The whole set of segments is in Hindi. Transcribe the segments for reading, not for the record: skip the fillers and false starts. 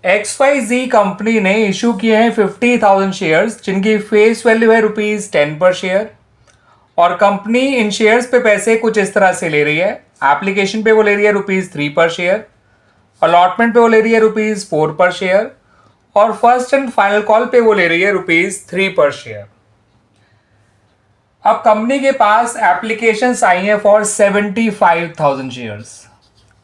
XYZ कंपनी ने इशू किए हैं 50,000 शेयर्स जिनकी फेस वैल्यू है ₹10 पर शेयर। और कंपनी इन शेयर्स पे पैसे कुछ इस तरह से ले रही है। एप्लीकेशन पे वो ले रही है ₹3 पर शेयर, अलॉटमेंट पे वो ले रही है ₹4 पर शेयर, और फर्स्ट एंड फाइनल कॉल पे वो ले रही है ₹3 पर शेयर। अब कंपनी के पास एप्लीकेशंस आई हैं फॉर 75,000 शेयर्स।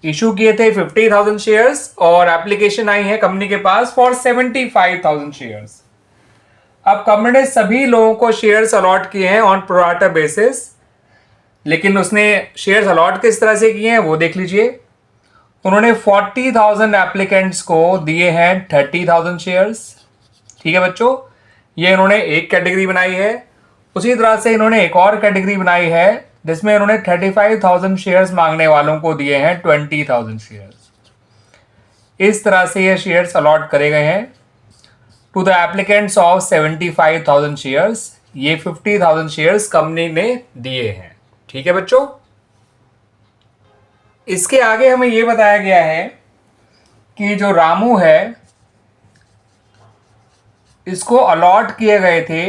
इशू किए थे 50,000 शेयर्स और एप्लीकेशन आई है कंपनी के पास फॉर 75,000 शेयर्स। अब कंपनी ने सभी लोगों को शेयर्स अलॉट किए हैं ऑन प्रोराटा बेसिस, लेकिन उसने शेयर्स अलॉट किस तरह से किए हैं वो देख लीजिए। उन्होंने 40,000 एप्लीकेंट्स को दिए हैं 30,000 शेयर्स। ठीक है बच्चों, ये इन्होंने एक कैटेगरी बनाई है। उसी तरह से इन्होंने एक और कैटेगरी बनाई है जिसमें इन्होंने 35,000 शेयर्स मांगने वालों को दिए हैं 20,000 शेयर्स। इस तरह से ये शेयर्स अलॉट करे गए हैं to the applicants of 75,000 shares. ये 50,000 शेयर्स कंपनी ने दिए हैं। ठीक है बच्चों, इसके आगे हमें यह बताया गया है कि जो रामू है इसको अलॉट किए गए थे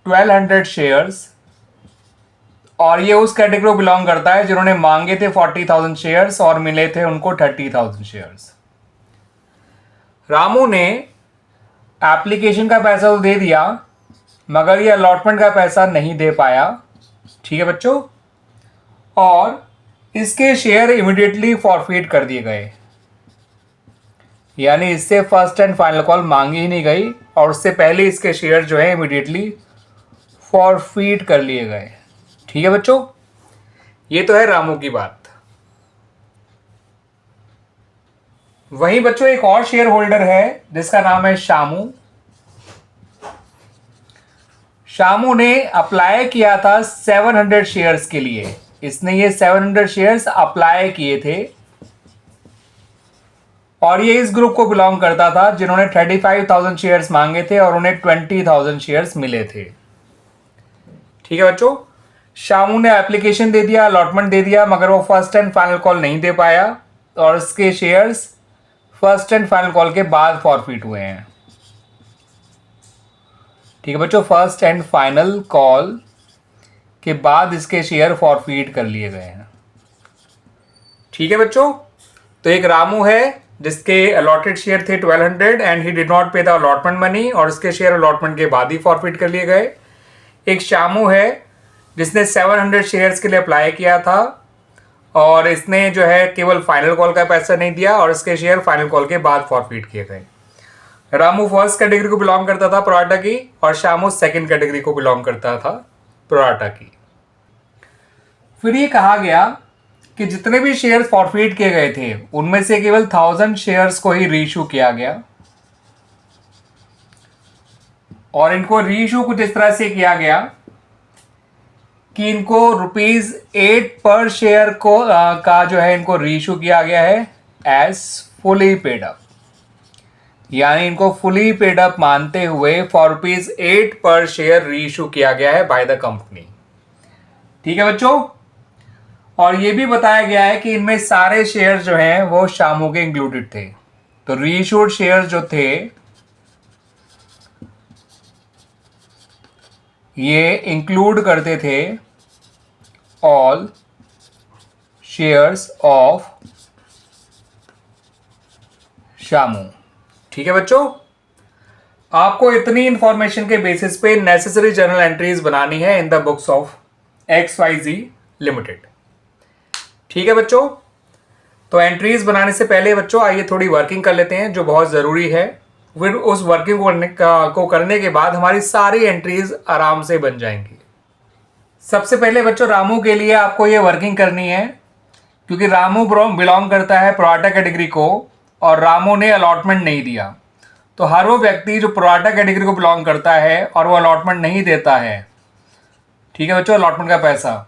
1200 शेयर्स, और ये उस कैटेगरी को बिलोंग करता है जिन्होंने मांगे थे 40,000 शेयर्स और मिले थे उनको 30,000 शेयर्स। रामू ने एप्लीकेशन का पैसा तो दे दिया मगर ये अलॉटमेंट का पैसा नहीं दे पाया। ठीक है बच्चों, और इसके शेयर इमीडिएटली फॉरफिट कर दिए गए, यानी इससे फर्स्ट एंड फाइनल कॉल मांगी ही नहीं गई और उससे पहले इसके शेयर जो है इमीडिएटली फॉरफिट कर लिए गए। ठीक है बच्चों, ये तो है रामू की बात। वहीं बच्चों एक और शेयर होल्डर है जिसका नाम है शामू। शामू ने अप्लाई किया था 700 शेयर्स के लिए। इसने ये 700 शेयर्स अप्लाई किए थे और ये इस ग्रुप को बिलोंग करता था जिन्होंने 35,000 शेयर्स मांगे थे और उन्हें 20,000 शेयर्स मिले थे। ठीक है बच्चों, शामू ने एप्लीकेशन दे दिया, अलॉटमेंट दे दिया, मगर वो फर्स्ट एंड फाइनल कॉल नहीं दे पाया और इसके shares first and final call के बाद फॉरफिट हुए हैं। ठीक है बच्चों, फर्स्ट एंड फाइनल कॉल के बाद इसके शेयर फॉरफिट कर लिए गए हैं। ठीक है बच्चों, तो एक रामू है जिसके अलॉटेड शेयर थे 1200 एंड ही डिड नॉट पे द अलॉटमेंट मनी और इसके शेयर अलॉटमेंट के बाद ही फॉरफिट कर लिए गए। एक शामू है जिसने 700 शेयर्स के लिए अप्लाई किया था और इसने जो है केवल फाइनल कॉल का पैसा नहीं दिया और इसके शेयर फाइनल कॉल के बाद फॉरफिट किए गए। रामू फर्स्ट कैटेगरी को बिलोंग करता था प्रोराटा की और शामू सेकंड कैटेगरी को बिलोंग करता था प्रोराटा की। फिर ये कहा गया कि जितने भी शेयर्स फॉरफिट किए गए थे उनमें से केवल 1000 शेयर्स को ही रीइशू किया गया और इनको रीइशू कुछ इस तरह से किया गया कि इनको ₹8 पर शेयर को का जो है इनको रीइशू किया गया है एज फुली पेड अप, यानी इनको फुली पेड अप मानते हुए फॉर ₹8 पर शेयर रीइशू किया गया है बाय द कंपनी। ठीक है बच्चों, और ये भी बताया गया है कि इनमें सारे शेयर जो हैं वो शामू के इंक्लूडेड थे। तो रीइशूड शेयर जो थे ये इंक्लूड करते थे ऑल शेयर्स ऑफ शामू। ठीक है बच्चों, आपको इतनी इंफॉर्मेशन के बेसिस पे नेसेसरी जर्नल एंट्रीज बनानी है in the books of XYZ limited. ठीक है बच्चों, तो एंट्रीज बनाने से पहले बच्चों आइए थोड़ी वर्किंग कर लेते हैं जो बहुत ज़रूरी है। फिर उस वर्किंग को करने के बाद हमारी सारी एंट्रीज आराम से बन जाएंगी। सबसे पहले बच्चों रामू के लिए आपको ये वर्किंग करनी है क्योंकि रामू बिलोंग करता है प्रोराटा कैटेगरी को और रामू ने अलॉटमेंट नहीं दिया। तो हर वो व्यक्ति जो प्रोराटा कैटेगरी को बिलोंग करता है और वो अलॉटमेंट नहीं देता है, ठीक है बच्चों, अलॉटमेंट का पैसा,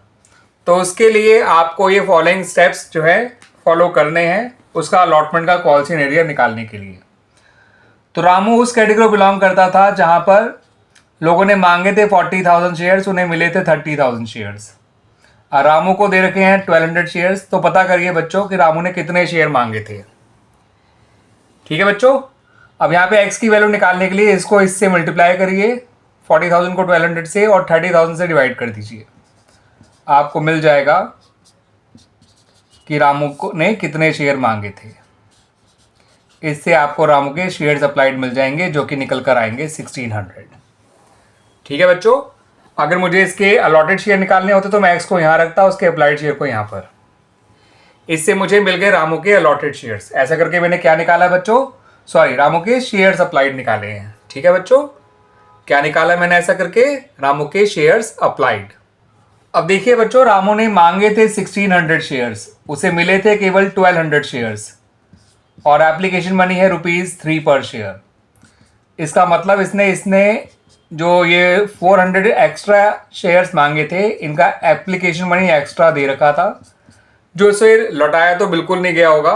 तो उसके लिए आपको ये फॉलोइंग स्टेप्स जो है फॉलो करने हैं उसका अलॉटमेंट का कॉल इन एरिया निकालने के लिए। तो रामू उस कैटेगरी को बिलोंग करता था जहां पर लोगों ने मांगे थे 40,000 शेयर्स, उन्हें मिले थे 30,000 शेयर्स। और रामू को दे रखे हैं 1200 शेयर्स। तो पता करिए बच्चों कि रामू ने कितने शेयर मांगे थे। ठीक है बच्चों, अब यहाँ पे x की वैल्यू निकालने के लिए इसको इससे मल्टीप्लाई करिए, 40,000 को 1200 से और 30,000 से डिवाइड कर दीजिए। आपको मिल जाएगा कि रामू को ने कितने शेयर मांगे थे। इससे आपको रामू के शेयर्स अप्लाइड मिल जाएंगे जो कि निकल कर आएंगे 1600। ठीक है बच्चों, अगर मुझे इसके अलॉटेड शेयर निकालने होते तो मैं x को यहाँ रखता, उसके अप्लाइड शेयर को यहाँ पर। इससे मुझे मिल गए रामू के अलॉटेड शेयर्स। ऐसा करके मैंने क्या निकाला बच्चों, सॉरी, रामू के शेयर्स अप्लाइड निकाले हैं। ठीक है बच्चों, क्या निकाला मैंने ऐसा करके, रामू के शेयर्स अप्लाइड। अब देखिए बच्चों, रामू ने मांगे थे 1600 शेयर्स, उसे मिले थे केवल 1200 शेयर्स और एप्लीकेशन मनी है ₹3 पर शेयर। इसका मतलब इसने जो ये 400 एक्स्ट्रा शेयर्स मांगे थे, इनका एप्लीकेशन मनी एक्स्ट्रा दे रखा था, जो इसे लौटाया तो बिल्कुल नहीं गया होगा,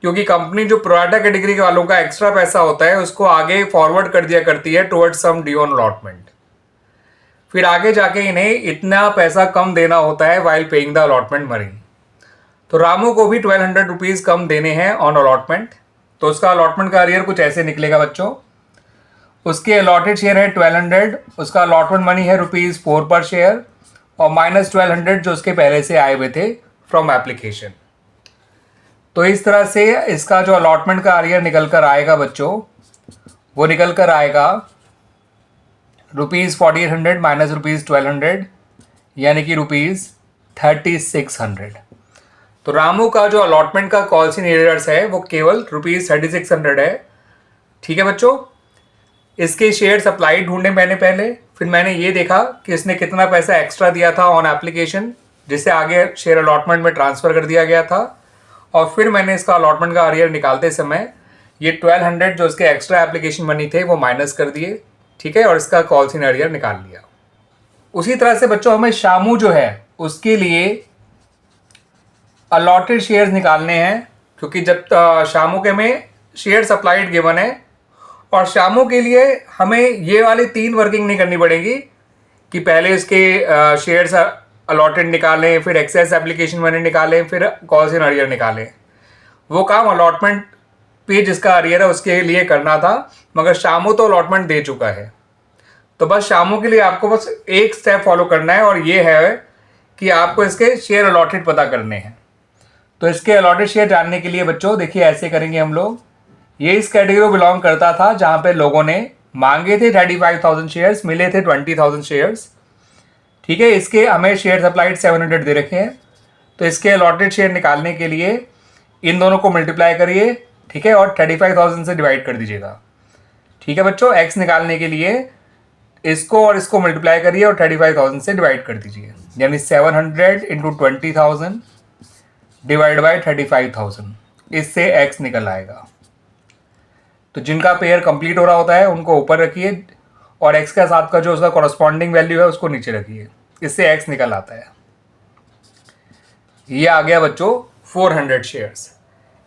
क्योंकि कंपनी जो प्रोराटा कैटेगरी वालों का एक्स्ट्रा पैसा होता है उसको आगे फॉरवर्ड कर दिया करती है towards some due on allotment. फिर आगे जाके इन्हें इतना पैसा कम देना होता है while paying the allotment money. तो रामू को भी 1200 रुपीज़ कम देने हैं ऑन अलॉटमेंट। तो उसका अलॉटमेंट का अरियर कुछ ऐसे निकलेगा बच्चों, उसके अलॉटेड शेयर है 1200, उसका अलॉटमेंट मनी है ₹4 पर शेयर और माइनस 1200 जो उसके पहले से आए हुए थे फ्रॉम एप्लीकेशन। तो इस तरह से इसका जो अलॉटमेंट का अरियर निकल कर आएगा बच्चों, वो निकल कर आएगा ₹4800 माइनस ₹1200, यानी कि ₹3600। तो रामू का जो अलॉटमेंट का कॉल्स इन एरियर्स है वो केवल ₹3600 है। ठीक है बच्चों, इसके शेयर्स अप्लाई ढूंढे मैंने पहले, फिर मैंने ये देखा कि इसने कितना पैसा एक्स्ट्रा दिया था ऑन एप्लीकेशन, जिसे आगे शेयर अलॉटमेंट में ट्रांसफ़र कर दिया गया था, और फिर मैंने इसका अलॉटमेंट का अरियर निकालते समय ये 1200 जो इसके एक्स्ट्रा एप्लीकेशन मनी थे वो माइनस कर दिए। ठीक है, और इसका कॉल्स इन अरियर निकाल लिया। उसी तरह से बच्चों हमें शामू जो है उसके लिए अलॉटेड शेयर्स निकालने हैं, क्योंकि जब शामू के में शेयर्स अप्लाइड गिवन है, और शामू के लिए हमें ये वाली 3 वर्किंग नहीं करनी पड़ेगी कि पहले उसके शेयर्स अलॉटेड निकालें, फिर एक्सेस एप्लीकेशन मनी निकालें, फिर कॉल्स इन अरियर निकालें। वो काम अलॉटमेंट पे जिसका अरियर है उसके लिए करना था, मगर शामू तो अलॉटमेंट दे चुका है। तो बस शामू के लिए आपको बस एक स्टेप फॉलो करना है, और ये है कि आपको इसके शेयर अलॉटेड पता करने हैं। तो इसके अलॉटेड शेयर जानने के लिए बच्चों देखिए ऐसे करेंगे हम लोग। ये इस कैटेगरी को बिलोंग करता था जहाँ पे लोगों ने मांगे थे 35,000 शेयर्स, मिले थे 20,000 शेयर्स। ठीक है, इसके हमें शेयर अप्लाइड 700 दे रखे हैं। तो इसके अलॉटेड शेयर निकालने के लिए इन दोनों को मल्टीप्लाई करिए, ठीक है, और 35,000 से डिवाइड कर दीजिएगा। ठीक है बच्चों, एक्स निकालने के लिए इसको और इसको मल्टीप्लाई करिए और 35,000 से डिवाइड कर दीजिए, यानी 700 इंटू 20,000 डिवाइड बाई 35,000, इससे एक्स निकल आएगा। तो जिनका पेयर कंप्लीट हो रहा होता है उनको ऊपर रखिए और x का साथ का जो उसका कॉरस्पॉन्डिंग वैल्यू है उसको नीचे रखिए, इससे x निकल आता है। ये आ गया बच्चों 400 शेयर्स।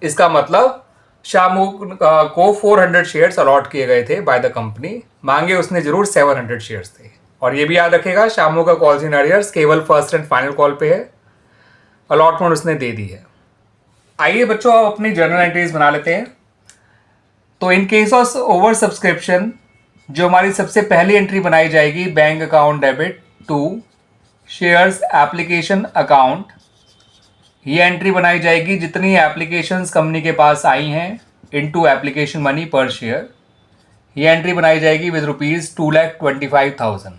इसका मतलब शामू को 400 शेयर्स अलॉट किए गए थे बाय द कंपनी, मांगे उसने जरूर 700 शेयर्स थे। और ये भी याद रखेगा शामू का कॉल्स इन अरियर्स केवल फर्स्ट एंड फाइनल कॉल पे है, अलॉटमेंट उसने दे दी है। आइए बच्चों आप अपनी जर्नल एंट्रीज बना लेते हैं। तो in case of over subscription जो हमारी सबसे पहली एंट्री बनाई जाएगी, bank account debit to shares application account, ये एंट्री बनाई जाएगी जितनी एप्लीकेशंस कंपनी के पास आई हैं into application money per share. ये एंट्री बनाई जाएगी विद ₹2,25,000।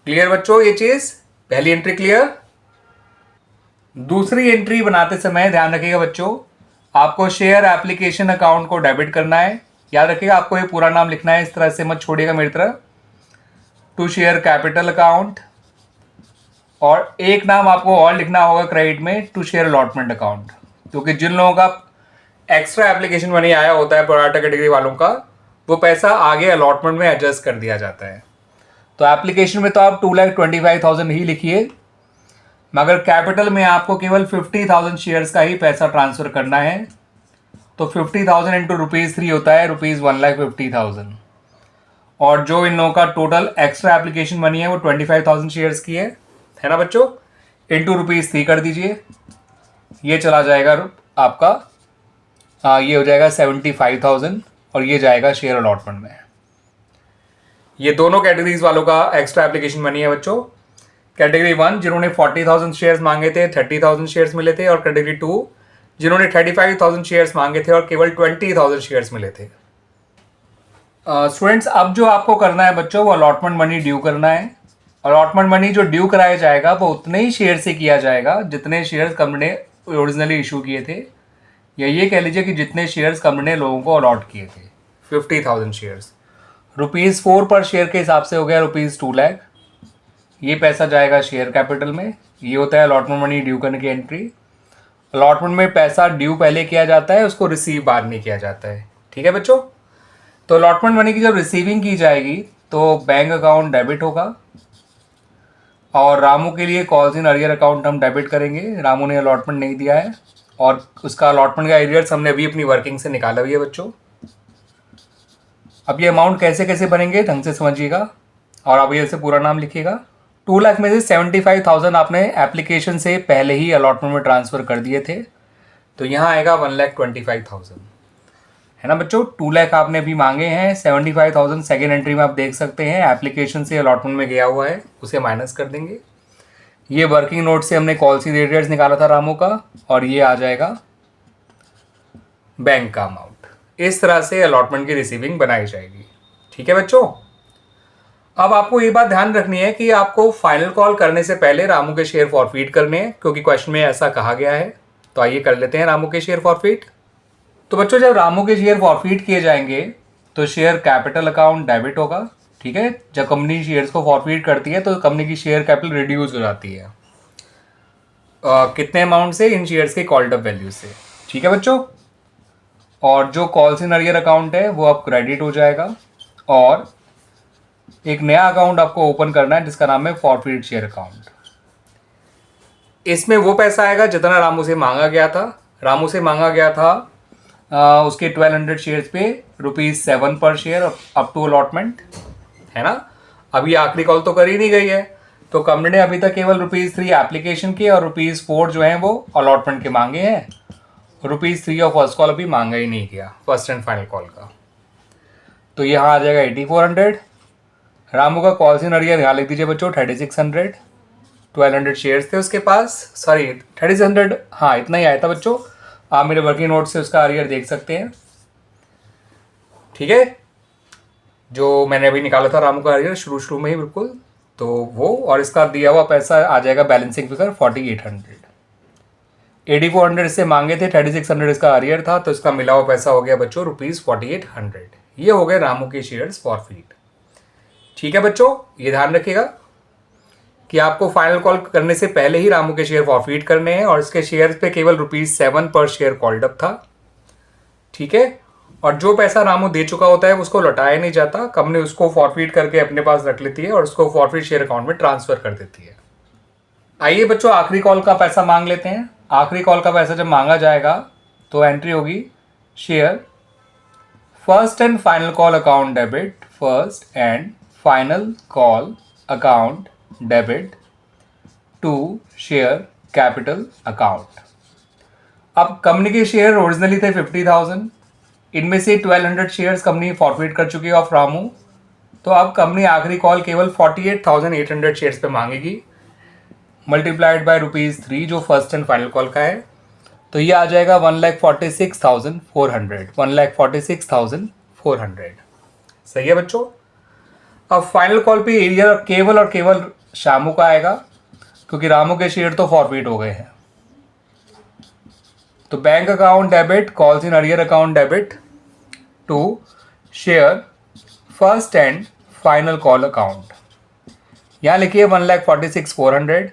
क्लियर बच्चों ये चीज़, पहली एंट्री क्लियर। दूसरी एंट्री बनाते समय ध्यान रखिएगा बच्चों, आपको शेयर एप्लीकेशन अकाउंट को डेबिट करना है। याद रखिएगा आपको ये पूरा नाम लिखना है, इस तरह से मत छोड़िएगा मेरी तरह। टू शेयर कैपिटल अकाउंट, और एक नाम आपको और लिखना होगा क्रेडिट में, टू शेयर अलॉटमेंट अकाउंट, क्योंकि जिन लोगों का एक्स्ट्रा एप्लीकेशन मनी आया होता है प्रोराटा कैटेगरी वालों का, वो पैसा आगे अलॉटमेंट में एडजस्ट कर दिया जाता है। तो एप्लीकेशन में तो आप 2,25,000 ही लिखिए, मगर कैपिटल में आपको केवल 50,000 शेयर्स का ही पैसा ट्रांसफ़र करना है। तो 50,000 इंटू ₹3 होता है ₹1,50,000। और जो इन लोगों का टोटल एक्स्ट्रा एप्लीकेशन मनी है वो 25,000 शेयर्स की है ना बच्चों, इंटू ₹3 कर दीजिए, ये चला जाएगा आपका ये हो जाएगा 75,000 और ये जाएगा शेयर अलॉटमेंट में। ये दोनों कैटेगरीज वालों का एक्स्ट्रा एप्लीकेशन मनी है बच्चों। कैटेगरी 1 जिन्होंने 40,000 शेयर्स मांगे थे 30,000 शेयर्स मिले थे, और कैटेगरी 2 जिन्होंने 35,000 शेयर्स मांगे थे और केवल 20,000 शेयर्स मिले थे। स्टूडेंट्स, अब जो आपको करना है बच्चों वो अलॉटमेंट मनी ड्यू करना है। अलॉटमेंट मनी जो ड्यू कराया जाएगा वो उतने ही शेयर से किया जाएगा जितने शेयर्स कंपनी ने ओरिजिनली इशू किए थे, या ये कह लीजिए कि जितने शेयर्स कंपनी ने लोगों को अलॉट किए थे। 50,000 शेयर्स ₹4 पर शेयर के हिसाब से हो गया ₹2 लाख। ये पैसा जाएगा शेयर कैपिटल में। ये होता है अलॉटमेंट मनी ड्यू करने की एंट्री। अलॉटमेंट में पैसा ड्यू पहले किया जाता है, उसको रिसीव बाद में किया जाता है। ठीक है बच्चों। तो अलॉटमेंट मनी की जब रिसीविंग की जाएगी तो बैंक अकाउंट डेबिट होगा, और रामू के लिए कॉल्स इन अरियर अकाउंट हम डेबिट करेंगे। रामू ने अलॉटमेंट नहीं दिया है और उसका अलॉटमेंट का एरियर्स हमने अभी अपनी वर्किंग से निकाला हुई है बच्चों। अब ये अमाउंट कैसे कैसे बनेंगे ढंग से समझिएगा, और अब ये से पूरा नाम लिखिएगा। 2 लाख में से 75,000 आपने एप्लीकेशन से पहले ही अलॉटमेंट में ट्रांसफ़र कर दिए थे, तो यहाँ आएगा 1,25,000, है ना बच्चों। 2 लाख आपने अभी मांगे हैं, 75,000 सेकेंड एंट्री में आप देख सकते हैं एप्लीकेशन से अलॉटमेंट में गया हुआ है, उसे माइनस कर देंगे। ये वर्किंग नोट से हमने कॉल सी एरियर्स निकाला था रामू का, और ये आ जाएगा बैंक का अमाउंट। इस तरह से अलॉटमेंट की रिसीविंग बनाई जाएगी। ठीक है बच्चों। अब आपको ये बात ध्यान रखनी है कि आपको फाइनल कॉल करने से पहले रामू के शेयर फॉरफीट करने हैं, क्योंकि क्वेश्चन में ऐसा कहा गया है। तो आइए कर लेते हैं रामू के शेयर फॉरफीट। तो बच्चों, जब रामू के शेयर फॉरफीट किए जाएंगे तो शेयर कैपिटल अकाउंट डेबिट होगा। ठीक है। जब कंपनी शेयर्स को फॉरफीट करती है तो कंपनी की शेयर कैपिटल रिड्यूस हो जाती है। कितने अमाउंट से? इन शेयर्स के कॉल्ड अप वैल्यू से। ठीक है बच्चों। और जो कॉल्स इन अरियर अकाउंट है वो अब क्रेडिट हो जाएगा, और एक नया अकाउंट आपको ओपन करना है जिसका नाम है फॉरफीट शेयर अकाउंट। इसमें वो पैसा आएगा जितना रामू से मांगा गया था। रामू से मांगा गया था उसके 1200 शेयर्स पे ₹7 पर शेयर अप टू अलॉटमेंट, है ना। अभी आखिरी कॉल तो कर ही नहीं गई है, तो कंपनी ने अभी तक केवल ₹3 एप्लीकेशन के और ₹4 जो हैं वो अलॉटमेंट के मांगे हैं। ₹3 और फर्स्ट कॉल अभी मांगा ही नहीं किया, फर्स्ट एंड फाइनल कॉल का। तो यहाँ आ जाएगा 8400। रामू का कॉल्स इन अरियर यहाँ लिख दीजिए बच्चों 3600। 1200 शेयर्स थे उसके पास, सॉरी 3600, हाँ इतना ही आया था बच्चों। आप मेरे वर्किंग नोट से उसका अरियर देख सकते हैं। ठीक है। जो मैंने अभी निकाला था रामू का अरियर शुरू में ही बिल्कुल, तो वो, और इसका दिया हुआ पैसा आ जाएगा बैलेंसिंग फिगर 4800। 8400 इससे मांगे थे, 3600 इसका अरियर था, तो इसका मिला हुआ पैसा हो गया बच्चों ₹4800। ये हो गए रामू के शेयर्स फॉरफीट। ठीक है बच्चों, ये ध्यान रखिएगा कि आपको फाइनल कॉल करने से पहले ही रामू के शेयर फॉरफीट करने हैं, और इसके शेयर्स पे केवल ₹7 पर शेयर कॉल्ड अप था। ठीक है। और जो पैसा रामू दे चुका होता है उसको लौटाया नहीं जाता, कंपनी उसको फॉरफीट करके अपने पास रख लेती है और उसको फॉरफीट शेयर अकाउंट में ट्रांसफर कर देती है। आइए बच्चों, आखिरी कॉल का पैसा मांग लेते हैं। आखिरी कॉल का पैसा जब मांगा जाएगा तो एंट्री होगी share first and final call account debit, first and final call account debit to share capital account. अब कंपनी के शेयर ओरिजिनली थे 50,000, इनमें से 1200 शेयर्स कंपनी फॉरफीट कर चुकी है ऑफ रामू, तो अब कंपनी आखिरी कॉल केवल 48,800 शेयर्स पे मांगेगी, मल्टीप्लाइड बाय ₹3 जो फर्स्ट एंड फाइनल कॉल का है, तो ये आ जाएगा 1,46,400। 1,46,400 सही है बच्चों। अब फाइनल कॉल पे एरिया केवल और केवल शामू का आएगा, क्योंकि रामू के शेयर तो फॉरफीट हो गए हैं। तो bank account debit, calls in arrear account debit to share first and final call account. यहाँ लिखिए 1,46,400।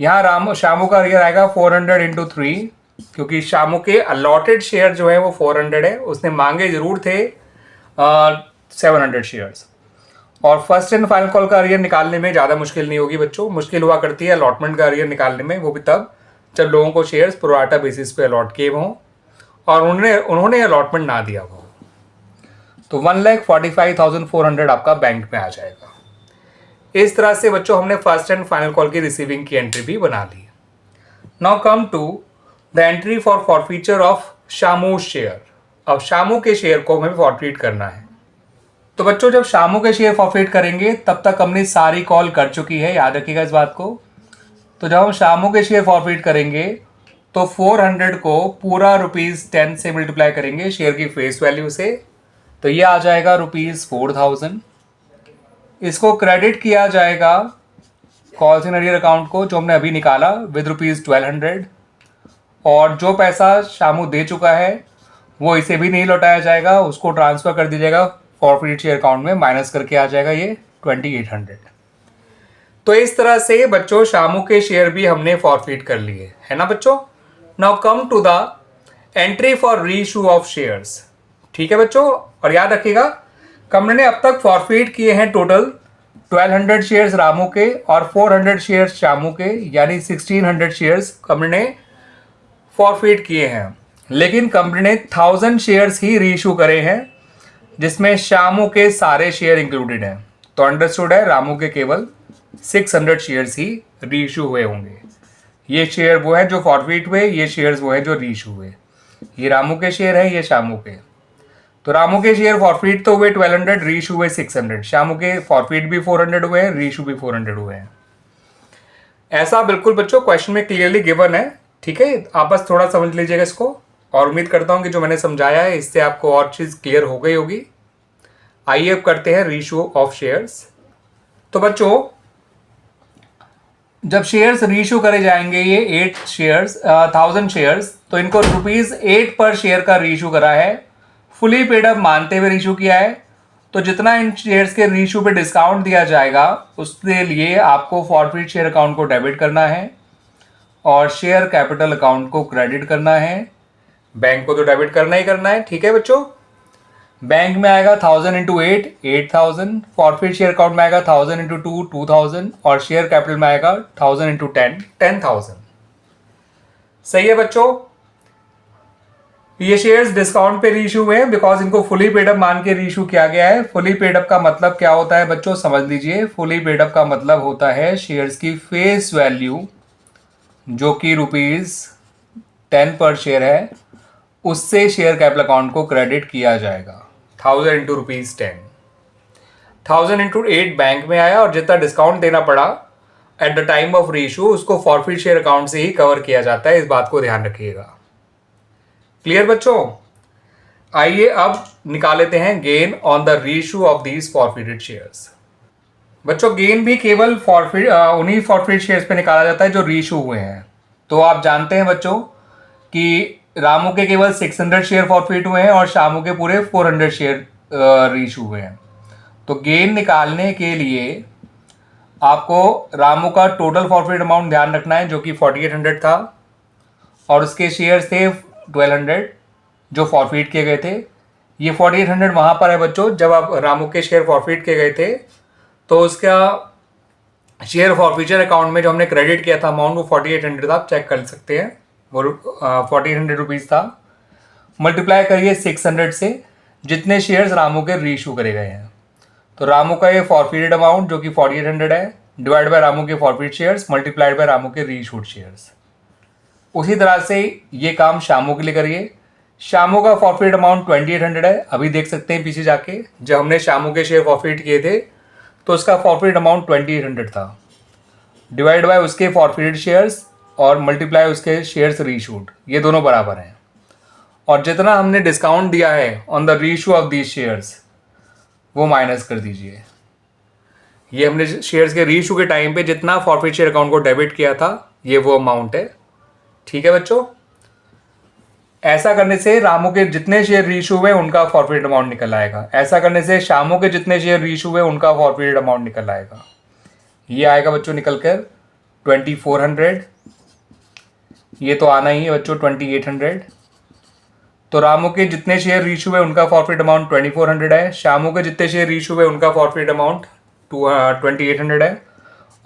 यहाँ शामू का अरियर आएगा 400 × 3, क्योंकि शामू के अलॉटेड शेयर जो है वो 400 है, उसने मांगे जरूर थे 700 शेयर्स। और फर्स्ट एंड फाइनल कॉल का अरियर निकालने में ज़्यादा मुश्किल नहीं होगी बच्चों। मुश्किल हुआ करती है अलॉटमेंट का अरियर निकालने में, वो भी तब जब लोगों को शेयर्स प्रोराटा बेसिस पे अलॉट किए हों और उन्होंने अलॉटमेंट ना दिया हो। तो 1,45,400 आपका बैंक में आ जाएगा। इस तरह से बच्चों हमने फर्स्ट एंड फाइनल कॉल की रिसीविंग की एंट्री भी बना ली। Now come to the entry for forfeiture of Shamu share. अब शामू के शेयर को हमें फॉरफिट करना है। तो बच्चों जब शामू के शेयर फॉरफिट करेंगे तब तक कंपनी सारी कॉल कर चुकी है, याद रखिएगा इस बात को। तो जब हम शामू के शेयर फॉरफिट करेंगे तो 400 को पूरा ₹10 से मल्टीप्लाई करेंगे शेयर की फेस वैल्यू से, तो ये आ जाएगा ₹4000। इसको क्रेडिट किया जाएगा कॉल्स इन अरियर अकाउंट को जो हमने अभी निकाला विद ₹1200, और जो पैसा शामू दे चुका है वो इसे भी नहीं लौटाया जाएगा, उसको ट्रांसफ़र कर दीजिएगा फॉरफिट शेयर अकाउंट में, माइनस करके आ जाएगा ये 2800। तो इस तरह से बच्चों शामू के शेयर भी हमने फॉरफिट कर लिए है ना बच्चों। Now come to the entry for reissue of shares. ठीक है बच्चों, और याद रखिएगा कंपनी ने अब तक फॉरफिट किए हैं टोटल 1200 शेयर्स रामू के और 400 शेयर्स शामू के, यानी 1600 शेयर्स कंपनी ने फॉरफिट किए हैं। लेकिन कंपनी ने 1000 शेयर्स ही रीइश्यू करे हैं जिसमें शामू के सारे शेयर इंक्लूडेड हैं। तो अंडरस्टूड है, रामू के केवल 600 शेयर्स ही रीइश्यू हुए होंगे। ये शेयर वो है जो फॉरफिट हुए, ये शेयर्स वो है जो रीइश्यू हुए। ये रामू के शेयर है, ये शामू के। तो रामू के शेयर फॉरफिट तो हुए 1200, रीइश्यू हुए 600। शामू के फॉरफिट भी 400 हुए हैं, रीइश्यू भी 400 हुए हैं। ऐसा बिल्कुल बच्चों क्वेश्चन में क्लियरली गिवन है। ठीक है, आप बस थोड़ा समझ लीजिएगा इसको, और उम्मीद करता हूँ कि जो मैंने समझाया है इससे आपको और चीज़ क्लियर हो गई होगी। आइए अब करते हैं रीइश्यू ऑफ शेयर्स। तो बच्चों जब शेयर्स रीइश्यू करे जाएंगे, ये 1000 शेयर्स, तो इनको ₹8 पर शेयर का रीइश्यू करा है, फुली पेड अप मानते हुए रीइश्यू किया है। तो जितना इन शेयर्स के रीइश्यू पे डिस्काउंट दिया जाएगा उसके लिए आपको फॉरफिट शेयर अकाउंट को डेबिट करना है और शेयर कैपिटल अकाउंट को क्रेडिट करना है। बैंक को तो डेबिट करना ही करना है। ठीक है बच्चों, बैंक में आएगा 1000 × 8 8000, फॉरफिट शेयर अकाउंट में आएगा 1000 × 2 2000, और शेयर कैपिटल में आएगा 1000 × 10 10000। सही है बच्चों, ये शेयर्स डिस्काउंट पे रीइश्यू हुए हैं बिकॉज इनको फुली पेड अप मान के रीइश्यू किया गया है। फुली पेड अप का मतलब क्या होता है बच्चों, समझ लीजिए। फुली पेड अप का मतलब होता है शेयर्स की फेस वैल्यू जो कि ₹10 पर शेयर है, उससे शेयर कैपिटल अकाउंट को क्रेडिट किया जाएगा। 1000 × ₹10, 1000 × 8 बैंक में आया, और जितना डिस्काउंट देना पड़ा at the time of reissue उसको फॉरफिट शेयर अकाउंट से ही कवर किया जाता है। इस बात को ध्यान रखिएगा। क्लियर बच्चों, आइए अब निकाल लेते हैं gain on the reissue of these forfeited shares. बच्चों गेन भी केवल उन्हीं फॉरफिट शेयर्स पे निकाला जाता है जो रीइश्यू हुए हैं। तो आप जानते हैं बच्चों कि रामू के केवल 600 शेयर फॉरफिट हुए हैं और शामू के पूरे 400 शेयर रीइश्यू हुए हैं। तो गेन निकालने के लिए आपको रामू का टोटल फॉरफिट अमाउंट ध्यान रखना है जो कि 4800 था, और उसके शेयर्स थे 1200 जो फॉरफिट किए गए थे। ये 4800 वहाँ पर है बच्चों, जब आप रामू के शेयर फॉरफिट किए गए थे तो उसका शेयर फॉरफिचर अकाउंट में जो हमने क्रेडिट किया था अमाउंट वो 4800 था। आप चेक कर सकते हैं, वो 4800 रुपीज़ था। मल्टीप्लाई करिए 600 से, जितने शेयर्स रामू के रीइश्यू करे गए हैं। तो रामू का ये फॉरफिटेड अमाउंट जो कि 4800 है, डिवाइड बाय रामू के forfeit shares multiplied by Ramu के रीइश्यूड शेयर्स। उसी तरह से ये काम शामू के लिए करिए। शामू का फॉरफिट अमाउंट 2800 है। अभी देख सकते हैं पीछे जाके, जब हमने शामू के शेयर फॉरफिट किए थे तो उसका फॉरफिट अमाउंट 2800 था, डिवाइड बाय उसके फॉरफिटेड शेयर्स और मल्टीप्लाई उसके शेयर्स रीइश्यूड, ये दोनों बराबर हैं। और जितना हमने डिस्काउंट दिया है on the reissue of these shares वो माइनस कर दीजिए। ये हमने शेयर्स के रीइश्यू के टाइम पे जितना फॉरफिट शेयर अकाउंट को डेबिट किया था ये वो अमाउंट है। ठीक है बच्चों, ऐसा करने से रामू के जितने शेयर रीइश्यू हुए उनका फॉरफिट अमाउंट निकल आएगा। ऐसा करने से शामू के जितने शेयर रीइश्यू हुए उनका फॉरफिट अमाउंट निकल आएगा। ये आएगा बच्चों निकल कर 2400। ये तो आना ही है बच्चों 2800। तो रामू के जितने शेयर रीइश्यू हुए उनका फॉरफिट अमाउंट 2400 है। शामू के जितने शेयर रीइश्यू हुए उनका फॉरफिट अमाउंट 2800 है,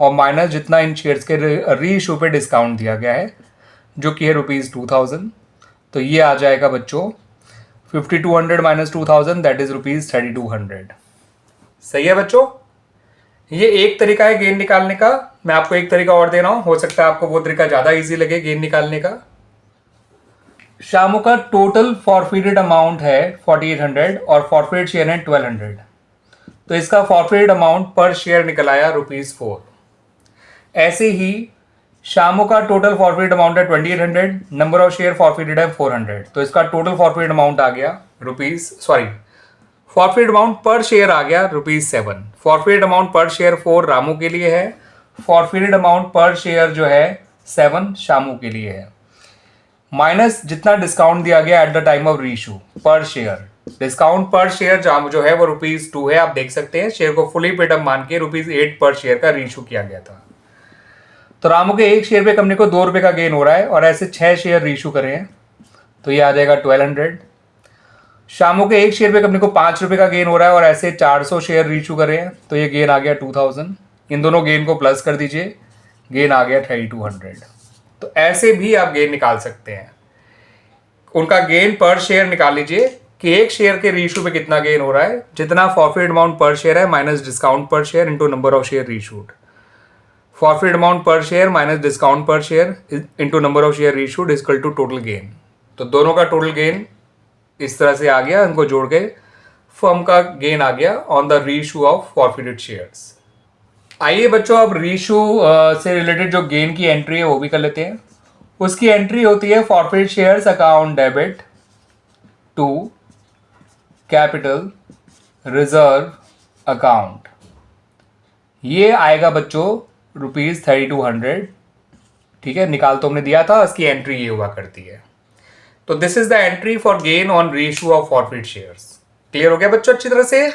और माइनस जितना इन शेयर्स के रीइश्यू पे डिस्काउंट दिया गया है जो कि है ₹2000। तो ये आ जाएगा बच्चों 5200 माइनस 2000 दैट इज ₹3200। सही है बच्चों, ये एक तरीका है गेन निकालने का। मैं आपको एक तरीका और दे रहा हूँ, हो सकता है आपको वो तरीका ज़्यादा इजी लगे गेन निकालने का। शामू का टोटल फॉरफिटेड अमाउंट है 4800 और फॉरफिटेड शेयर है 1200। तो इसका फॉरफिटेड अमाउंट पर शेयर निकल आया ₹4। ऐसे ही शामू का टोटल फॉरफिटेड अमाउंट है 2800, नंबर ऑफ शेयर फॉरफिटेड है 400। तो इसका टोटल फॉरफिटेड अमाउंट आ गया फॉरफिटेड अमाउंट पर शेयर आ गया ₹7। Forfeited amount per share 4 Ramu के लिए है, फॉरफिटेड अमाउंट पर शेयर जो है 7 शामू के लिए है, माइनस जितना डिस्काउंट दिया गया at the time of reissue पर शेयर। डिस्काउंट पर शेयर जो है वो ₹2 है, आप देख सकते हैं। शेयर को फुली पेड अप मान के ₹8 पर शेयर का रीइश्यू किया गया था। तो रामू के एक शेयर पे कंपनी को ₹2 का गेन हो रहा है और ऐसे 6 शेयर रीइश्यू करे हैं, तो ये आ जाएगा 1200। शामू के एक शेयर पे कंपनी को ₹5 का गेन हो रहा है और ऐसे 400 शेयर रीइश्यू करे हैं, तो ये गेन आ गया 2000। इन दोनों गेन को प्लस कर दीजिए, गेन आ गया 3200। तो ऐसे भी आप गेन निकाल सकते हैं। उनका गेन पर शेयर निकाल लीजिए कि एक शेयर के रीइश्यू पे कितना गेन हो रहा है, जितना फॉरफिट अमाउंट पर शेयर है minus discount per share into number of share reissued. Forfeit amount per share minus discount per share into number of share reissued is equal to total gain. तो दोनों का टोटल गेन इस तरह से आ गया, इनको जोड़ के फर्म का गेन आ गया on the reissue of forfeited shares. आइए बच्चों, अब रीइश्यू से रिलेटेड जो गेन की एंट्री है वो भी कर लेते हैं। उसकी एंट्री होती है forfeit shares account debit to capital reserve account. ये आएगा बच्चों ₹3200। ठीक है, निकाल तो हमने दिया था, इसकी एंट्री ये हुआ करती है। तो this is the entry for gain on reissue of forfeit shares. Clear हो गया बच्चों अच्छी तरह से?